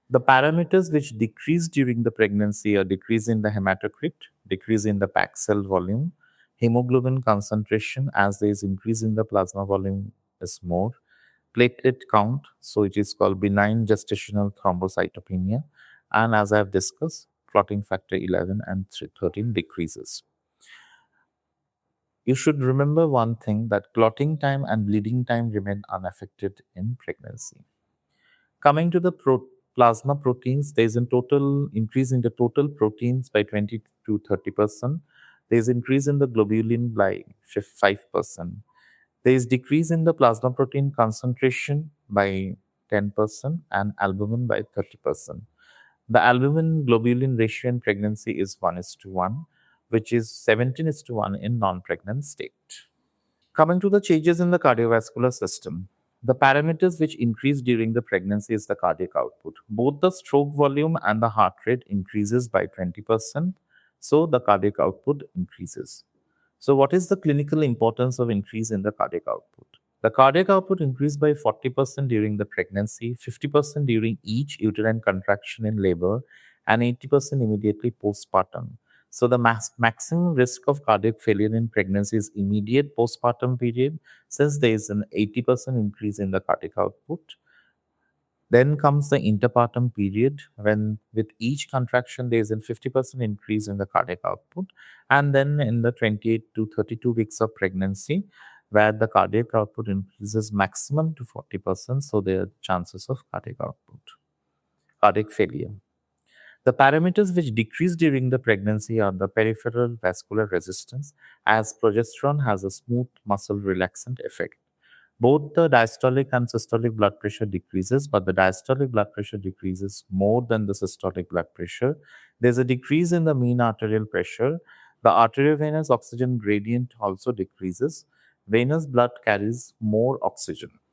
The parameters which decrease during the pregnancy are decrease in the hematocrit, decrease in the packed cell volume, hemoglobin concentration as there is increase in the plasma volume is more, platelet count, so it is called benign gestational thrombocytopenia, and as I have discussed, clotting factor 11 and 13 decreases. You should remember one thing that clotting time and bleeding time remain unaffected in pregnancy. Coming to the plasma proteins, there is a total increase in the total proteins by 20 to 30%. There is increase in the globulin by 5%. There is decrease in the plasma protein concentration by 10% and albumin by 30%. The albumin globulin ratio in pregnancy is 1:1, which is 17:1 in non-pregnant state. Coming to the changes in the cardiovascular system, the parameters which increase during the pregnancy is the cardiac output. Both the stroke volume and the heart rate increases by 20%, so the cardiac output increases. So what is the clinical importance of increase in the cardiac output? The cardiac output increased by 40% during the pregnancy, 50% during each uterine contraction in labor, and 80% immediately postpartum. So the maximum risk of cardiac failure in pregnancy is immediate postpartum period, since there is an 80% increase in the cardiac output. Then comes the interpartum period, when with each contraction there is a 50% increase in the cardiac output. And then in the 28 to 32 weeks of pregnancy, where the cardiac output increases maximum to 40%, so there are chances of cardiac output, cardiac failure. The parameters which decrease during the pregnancy are the peripheral vascular resistance, as progesterone has a smooth muscle relaxant effect. Both the diastolic and systolic blood pressure decreases, but the diastolic blood pressure decreases more than the systolic blood pressure. There's a decrease in the mean arterial pressure. The arteriovenous oxygen gradient also decreases. Venous blood carries more oxygen.